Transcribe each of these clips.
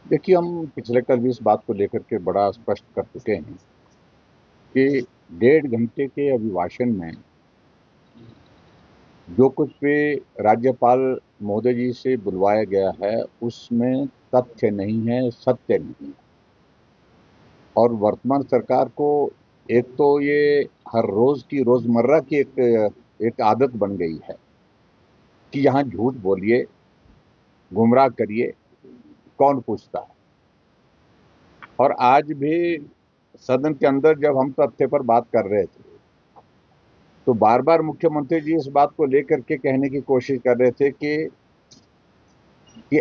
देखिए, हम पिछले कल भी इस बात को लेकर के बड़ा स्पष्ट कर चुके हैं कि 1.5 घंटे के अभिभाषण में जो कुछ भी राज्यपाल महोदय जी से बुलवाया गया है, उसमें तथ्य नहीं है, सत्य नहीं है। और वर्तमान सरकार को एक तो ये हर रोज की रोजमर्रा की एक आदत बन गई है कि यहाँ झूठ बोलिए, गुमराह करिए, कौन पूछता है। और आज भी सदन के अंदर जब हम तथ्य पर बात कर रहे थे, तो बार बार मुख्यमंत्री जी इस बात को लेकर के कहने की कोशिश कर रहे थे कि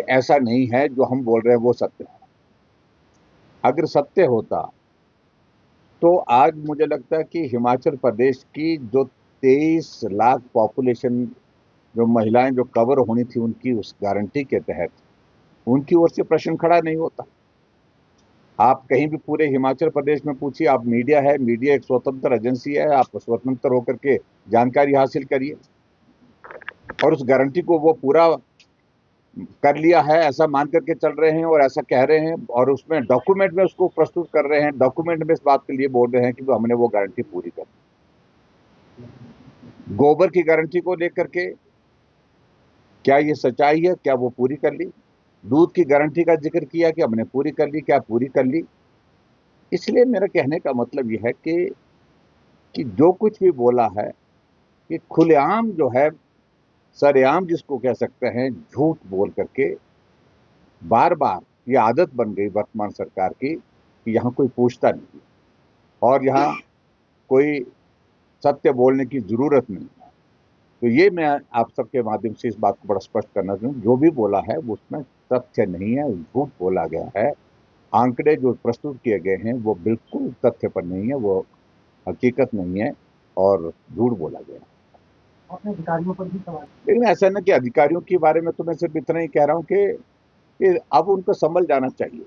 ऐसा नहीं है, जो हम बोल रहे हैं वो सत्य है। अगर सत्य होता तो आज मुझे लगता है कि हिमाचल प्रदेश की जो 23 लाख पॉपुलेशन, जो महिलाएं जो कवर होनी थी उनकी उस गारंटी के तहत, उनकी ओर से प्रश्न खड़ा नहीं होता। आप कहीं भी पूरे हिमाचल प्रदेश में पूछिए, आप मीडिया है, मीडिया एक स्वतंत्र एजेंसी है, आप स्वतंत्र होकर के जानकारी हासिल करिए। और उस गारंटी को वो पूरा कर लिया है ऐसा मान करके चल रहे हैं और ऐसा कह रहे हैं, और उसमें डॉक्यूमेंट में उसको प्रस्तुत कर रहे हैं, डॉक्यूमेंट में इस बात के लिए बोल रहे हैं कि हमने वो गारंटी पूरी कर दी। गोबर की गारंटी को लेकर के क्या ये सच्चाई है, क्या वो पूरी कर ली? दूध की गारंटी का जिक्र किया कि हमने पूरी कर ली, क्या पूरी कर ली? इसलिए मेरा कहने का मतलब यह है कि जो कुछ भी बोला है, कि खुलेआम जो है, सरेआम जिसको कह सकते हैं, झूठ बोल करके बार बार ये आदत बन गई वर्तमान सरकार की कि यहाँ कोई पूछता नहीं और यहाँ कोई सत्य बोलने की जरूरत नहीं है। तो ये मैं आप सबके माध्यम से इस बात को बड़ा स्पष्ट करना चाहूँ, जो भी बोला है वो उसमें तथ्य नहीं है, झूठ बोला गया है। आंकड़े जो प्रस्तुत किए गए हैं वो बिल्कुल तथ्य पर नहीं है, वो हकीकत नहीं है और झूठ बोला गया है। अपने अधिकारियों पर भी सवाल। लेकिन ऐसा ना कि अधिकारियों के बारे में तो मैं सिर्फ इतना ही कह रहा हूँ कि अब उनको संभल जाना चाहिए।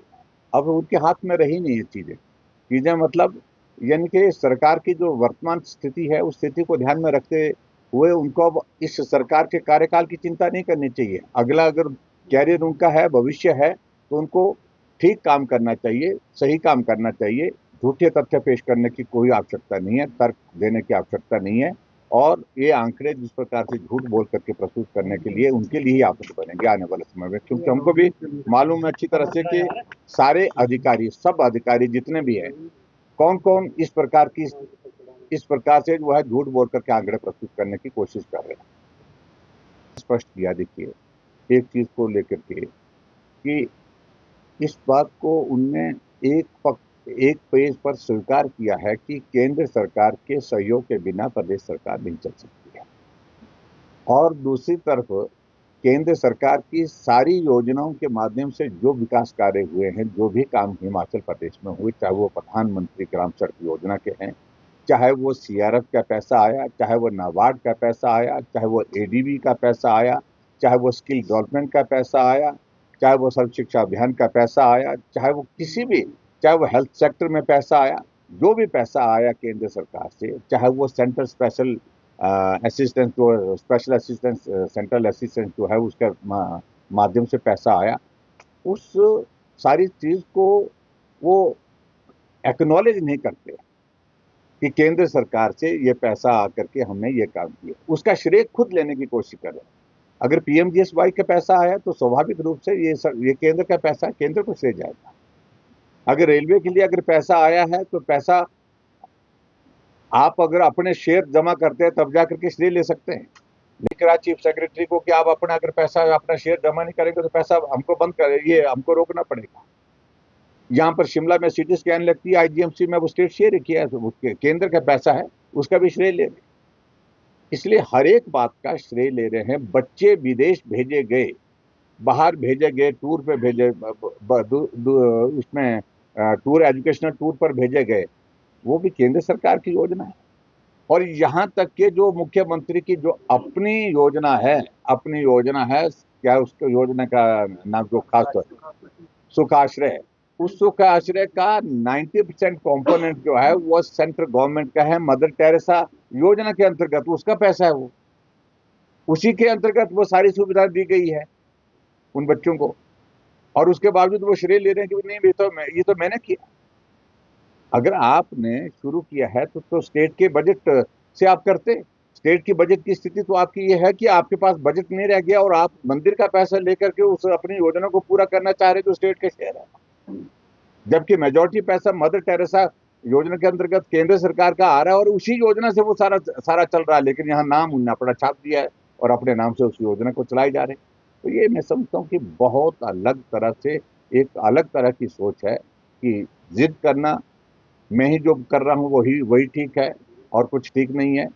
अब उनके हाथ में रही नहीं है चीजें चीजें मतलब, यानी कि सरकार की जो वर्तमान स्थिति है उस स्थिति को ध्यान में रखते हुए उनको अब इस सरकार के कार्यकाल की चिंता नहीं करनी चाहिए। अगला अगर कैरियर उनका है, भविष्य है, तो उनको ठीक काम करना चाहिए, सही काम करना चाहिए। झूठे तथ्य पेश करने की कोई आवश्यकता नहीं है, तर्क देने की आवश्यकता नहीं है। और ये आंकड़े जिस प्रकार से झूठ बोल करके प्रस्तुत करने के लिए उनके लिए ही आफत बनेंगे आने वाले समय में, क्योंकि हमको भी मालूम है अच्छी तरह से कि सारे अधिकारी, सब अधिकारी जितने भी हैं, कौन कौन इस प्रकार से जो है झूठ बोल करके आंकड़े प्रस्तुत करने की कोशिश कर रहे हैं। स्पष्ट किया देखिए एक चीज को लेकर के कि इस बात को उनने एक पेज पर स्वीकार किया है कि केंद्र सरकार के सहयोग के बिना प्रदेश सरकार नहीं चल सकती है। और दूसरी तरफ केंद्र सरकार की सारी योजनाओं के माध्यम से जो विकास कार्य हुए हैं, जो भी काम हिमाचल प्रदेश में हुए, चाहे वो प्रधानमंत्री ग्राम सड़क योजना के हैं, चाहे वो सीआरएफ का पैसा आया, चाहे वो नाबार्ड का पैसा आया, चाहे वो एडीबी का पैसा आया, चाहे वो स्किल डेवलपमेंट का पैसा आया, चाहे वो सर्व शिक्षा अभियान का पैसा आया, चाहे वो किसी भी, चाहे वो हेल्थ सेक्टर में पैसा आया, जो भी पैसा आया केंद्र सरकार से, चाहे वो सेंट्रल स्पेशल असिस्टेंस, जो स्पेशल असिस्टेंस, सेंट्रल असिस्टेंस जो है उसके माध्यम से पैसा आया, उस सारी चीज को वो एक्नॉलेज नहीं करते कि केंद्र सरकार से ये पैसा आकर के हमने ये काम किया। उसका श्रेय खुद लेने की कोशिश कर रहे हैं। अगर पीएमजीएसवाई का पैसा आया तो स्वाभाविक रूप से ये केंद्र का पैसा है, केंद्र को श्रेय जाएगा। अगर रेलवे के लिए अगर पैसा आया है तो पैसा आप अगर अपने शेयर जमा करते हैं तब जाकर के श्रेय ले सकते हैं। लिख रहा चीफ सेक्रेटरी को कि आप अपना अगर पैसा अपना शेयर जमा नहीं करेंगे तो पैसा हमको बंद कर, ये हमको रोकना पड़ेगा। यहाँ पर शिमला में सिटी स्कैन लगती है, आईजीएमसी में वो स्टेट शेयर किया है, केंद्र का पैसा है, उसका भी श्रेय ले। इसलिए हर एक बात का श्रेय ले रहे हैं। बच्चे विदेश भेजे गए, बाहर भेजे गए, टूर पे भेजे, उसमें टूर, एजुकेशनल टूर पर भेजे गए, वो भी केंद्र सरकार की योजना है। और यहाँ तक के जो मुख्यमंत्री की जो अपनी योजना है, क्या उसको योजना का नाम जो खास तौर सुखाश्रय, उस सुखाश्रय का 90% कॉम्पोनेंट जो है वो सेंट्रल गवर्नमेंट का है, मदर टेरेसा योजना के अंतर्गत उसका पैसा है, वो उसी के अंतर्गत वो सारी सुविधा दी गई है उन बच्चों को। और उसके बावजूद वो श्रेय ले रहे हैं कि नहीं ये तो मैंने किया। अगर आपने शुरू किया है तो स्टेट के बजट से आप करते। स्टेट की बजट की स्थिति तो आपकी ये है कि आपके पास बजट नहीं रह गया और आप मंदिर का पैसा लेकर के उस अपनी योजना को पूरा करना चाह रहे, तो स्टेट के शेयर है, जबकि मेजोरिटी पैसा मदर टेरेसा योजना के अंतर्गत केंद्र सरकार का आ रहा है और उसी योजना से वो सारा सारा चल रहा है, लेकिन यहाँ नाम उन्होंने अपना छाप दिया है और अपने नाम से उस योजना को चलाई जा रहे हैं। तो ये मैं समझता हूँ कि बहुत अलग तरह से एक अलग तरह की सोच है कि जिद करना, मैं ही जो कर रहा हूँ वही वही ठीक है और कुछ ठीक नहीं है,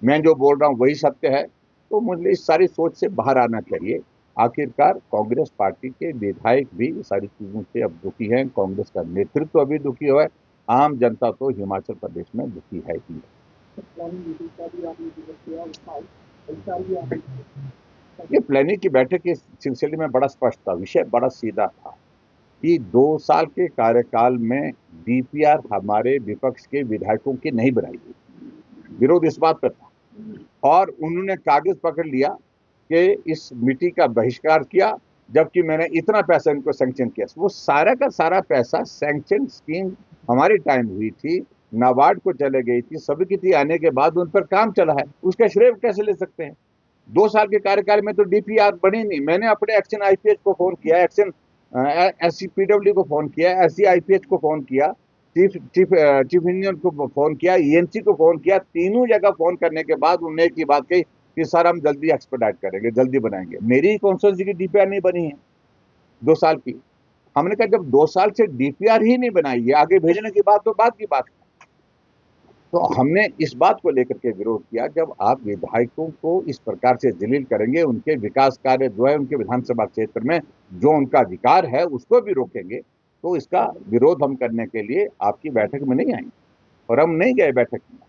मैं जो बोल रहा हूँ वही सत्य है। तो मुझे इस सारी सोच से बाहर आना चाहिए। आखिरकार कांग्रेस पार्टी के विधायक भी सारी चीजों से अब दुखी हैं, कांग्रेस का नेतृत्व अभी दुखी है, आम जनता तो हिमाचल प्रदेश में दुखी है ही। ये प्लानिंग की बैठक के सिलसिले में बड़ा स्पष्ट था, विषय बड़ा सीधा था कि 2 साल के कार्यकाल में डीपीआर हमारे विपक्ष के विधायकों की नहीं बनाई गई। विरोध इस बात पर था और उन्होंने कागज पकड़ लिया कि इस मीटिंग का बहिष्कार किया, जबकि मैंने इतना पैसा इनको सैंक्शन किया। वो सारा का सारा पैसा सैंक्शन स्कीम हमारी टाइम हुई थी, नाबार्ड को चले गई थी, स्वीकृति आने के बाद उन पर काम चला है, उसका श्रेय कैसे ले सकते हैं? 2 साल के कार्यकाल में तो डीपीआर बनी नहीं। मैंने अपने एक्शन आईपीएच को फोन किया, एक्शन एससीपीडब्ल्यू को फोन किया, एससीआईपीएच को फोन किया, चीफ इंजीनियर को फोन किया, ईएनसी को फोन किया। तीनों जगह फोन करने के बाद उन्होंने एक ही बात कही कि सर हम जल्दी एक्सपेडाइट करेंगे, जल्दी बनाएंगे। मेरी कॉन्स्टिट्यूंसी की डीपीआर नहीं बनी है 2 साल की। हमने कहा जब 2 साल से डीपीआर ही नहीं बनाई है, आगे भेजने की बात तो बात की बात है। तो हमने इस बात को लेकर के विरोध किया, जब आप विधायकों को इस प्रकार से जलील करेंगे, उनके विकास कार्य जो है उनके विधानसभा क्षेत्र में जो उनका अधिकार है उसको भी रोकेंगे, तो इसका विरोध हम करने के लिए आपकी बैठक में नहीं आएंगे और हम नहीं गए बैठक में।